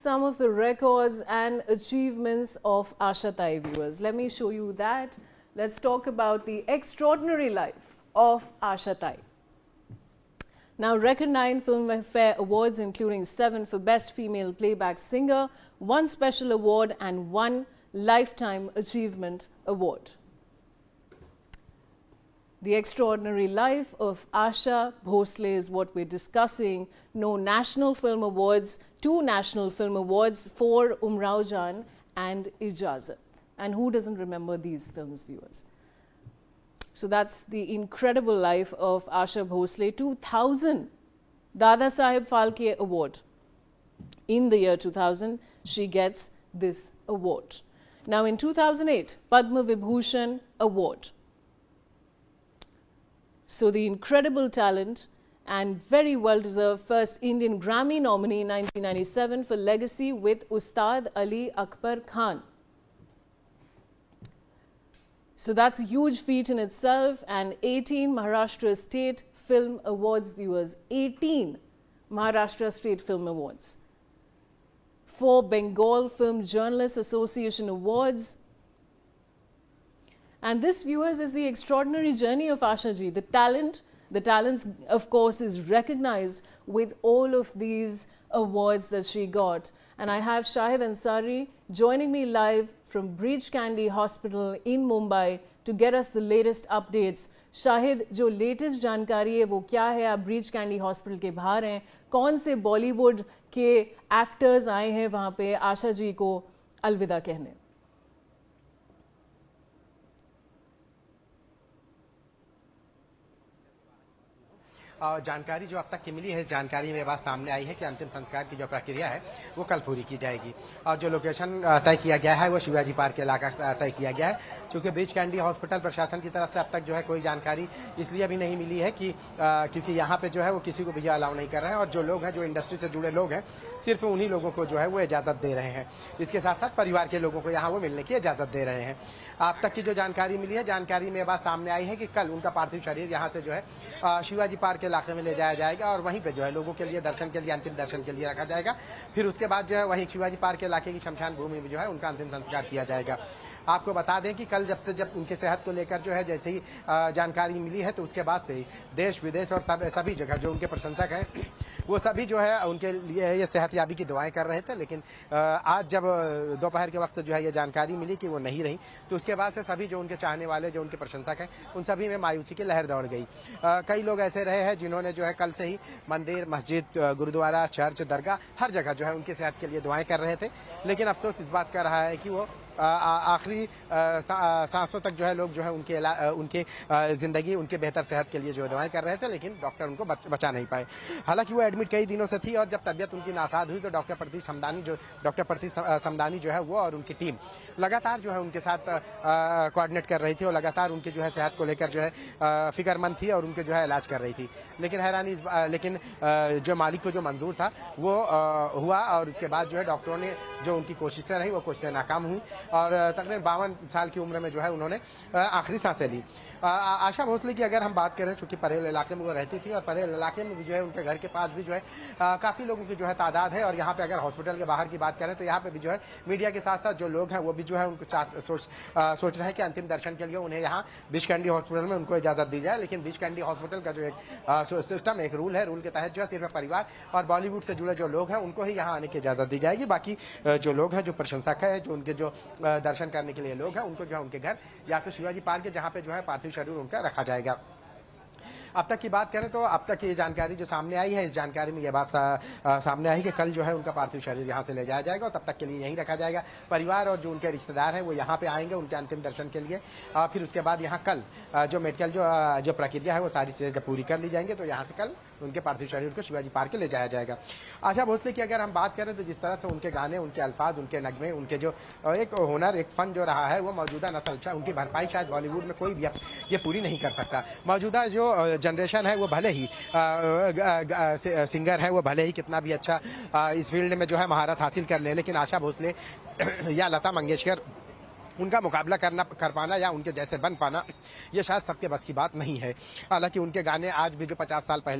some of the records and achievements of Asha Tai, viewers. Let me show you that. Let's talk about the extraordinary life of Asha Tai. Now, record 9 Filmfare Awards, including 7 for Best Female Playback Singer, 1 Special Award and 1 Lifetime Achievement Award. The extraordinary life of Asha Bhosle is what we're discussing. No National Film Awards, 2 National Film Awards for Umrao Jaan and Ijazat. And who doesn't remember these films, viewers? So that's the incredible life of Asha Bhosle. 2000 Dada Saheb Phalke Award. In the year 2000, she gets this award. Now in 2008, Padma Vibhushan Award. So the incredible talent and very well-deserved first Indian Grammy nominee in 1997 for Legacy with Ustad Ali Akbar Khan. So that's a huge feat in itself. And 18 Maharashtra State Film Awards, viewers. 18 Maharashtra State Film Awards. 4 Bengal Film Journalists Association Awards. And this, viewers, is the extraordinary journey of Asha ji. The talents, of course, is recognized with all of these awards that she got. And I have Shahid Ansari joining me live from Breach Candy Hospital in Mumbai to get us the latest updates. Shahid, जो latest जानकारी है वो क्या है? आप breach candy hospital के बाहर हैं. कौन से बॉलीवुड के एक्टर्स आए हैं वहाँ पे आशा जी को अलविदा कहने? जानकारी जो अब तक की मिली है, इस जानकारी में बात सामने आई है कि अंतिम संस्कार की जो प्रक्रिया है वो कल पूरी की जाएगी। और जो लोकेशन तय किया गया है वो शिवाजी पार्क के इलाका तय किया गया है। चूंकि ब्रीच कैंडी हॉस्पिटल प्रशासन की तरफ से अब तक जो है कोई जानकारी इसलिए अभी नहीं मिली है कि क्योंकि यहाँ पे जो है वो किसी को भी अलाउ नहीं कर रहे हैं और जो लोग हैं, जो इंडस्ट्री से जुड़े लोग हैं, सिर्फ उन्हीं लोगों को जो है वो इजाजत दे रहे हैं। इसके साथ साथ परिवार के लोगों को यहाँ वो मिलने की इजाजत दे रहे हैं। अब तक की जो जानकारी मिली है, जानकारी में बात सामने आई है कि कल उनका पार्थिव शरीर यहाँ से जो है शिवाजी पार्क इलाके में ले जाया जाएगा और वहीं पे जो है लोगों के लिए दर्शन के लिए, अंतिम दर्शन के लिए रखा जाएगा। फिर उसके बाद जो है वहीं शिवाजी पार्क इलाके की शमशान भूमि में जो है उनका अंतिम संस्कार किया जाएगा। आपको बता दें कि कल जब उनके सेहत को लेकर जो है जैसे ही जानकारी मिली है तो उसके बाद से ही देश विदेश और सभी जगह जो उनके प्रशंसक हैं वो सभी जो है उनके लिए ये सेहतयाबी की दुआएं कर रहे थे। लेकिन आज जब दोपहर के वक्त जो है ये जानकारी मिली कि वो नहीं रही तो उसके बाद से सभी जो उनके चाहने वाले, जो उनके प्रशंसक हैं, उन सभी में मायूसी की लहर दौड़ गई। कई लोग ऐसे रहे हैं जिन्होंने जो है कल से ही मंदिर, मस्जिद, गुरुद्वारा, चर्च, दरगाह हर जगह जो है उनकी सेहत के लिए दुआएं कर रहे थे। लेकिन अफसोस इस बात का रहा है कि वो आखिरी सांसों तक जो है लोग जो है उनके जिंदगी, उनके बेहतर सेहत के लिए जो दुआएं कर रहे थे, लेकिन डॉक्टर उनको बचा नहीं पाए। हालांकि वो एडमिट कई दिनों से थी और जब तबीयत उनकी नासाज हुई तो डॉक्टर प्रतीश समदानी जो है वो और उनकी टीम लगातार जो है उनके साथ कोऑर्डिनेट कर रही थी और लगातार उनकी जो है सेहत को लेकर जो है फिक्रमंद थी और उनके जो है इलाज कर रही थी। लेकिन जो मालिक को जो मंजूर था वो हुआ और उसके बाद जो है डॉक्टरों ने जो उनकी कोशिशें रही वो कोशिशें नाकाम हुई और तकरीबन 52 साल की उम्र में जो है उन्होंने आखिरी सांसें ली। आशा भोसले की अगर हम बात करें, चूंकि परेल इलाके में वो रहती थी और परेल इलाके में भी जो है उनके घर के पास भी जो है काफ़ी लोगों की जो है तादाद है। और यहाँ पे अगर हॉस्पिटल के बाहर की बात करें तो यहाँ पे भी जो है मीडिया के साथ साथ जो लोग हैं वो भी जो है उनको सोच रहे हैं कि अंतिम दर्शन के लिए उन्हें यहाँ ब्रीच कैंडी हॉस्पिटल में उनको इजाज़त दी जाए। लेकिन ब्रीच कैंडी हॉस्पिटल का जो एक सिस्टम, एक रूल है, रूल के तहत जो है सिर्फ परिवार और बॉलीवुड से जुड़े जो लोग हैं उनको ही यहाँ आने की इजाज़त दी जाएगी। बाकी जो लोग हैं, जो प्रशंसक है, जो उनके जो दर्शन करने के लिए लोग हैं, उनको जो है उनके घर या तो शिवाजी पार्क जहाँ पे जो है पार्थिव शरीर उनका रखा जाएगा। अब तक की बात करें तो अब तक की जानकारी जो सामने आई है, इस जानकारी में यह बात सामने आई कि कल जो है उनका पार्थिव शरीर यहाँ से ले जाया जाएगा और तब तक के लिए यहीं रखा जाएगा। परिवार और जो उनके रिश्तेदार हैं वो यहाँ पे आएंगे उनके अंतिम दर्शन के लिए। फिर उसके बाद यहाँ कल जो मेडिकल जो प्रक्रिया है वो सारी चीज़ें जब पूरी कर ली जाएंगी तो यहाँ से कल उनके पार्थिव शरीर को शिवाजी पार्क ले जाया जाएगा। आशा भोसले की अगर हम बात करें तो जिस तरह से उनके गाने, उनके अल्फाज, उनके नगमे, उनके जो एक हुनर, एक फन जो रहा है वो मौजूदा नस्ल, उनकी भरपाई शायद बॉलीवुड में कोई भी ये पूरी नहीं कर सकता। मौजूदा जो जनरेशन है वो भले ही सिंगर है, वो भले ही कितना भी अच्छा इस फील्ड में जो है महारत हासिल कर ले, लेकिन आशा भोसले या लता मंगेशकर उनका मुकाबला कर पाना या उनके जैसे बन पाना ये शायद सबके बस की बात नहीं है। हालांकि उनके गाने आज भी जो 50 साल पहले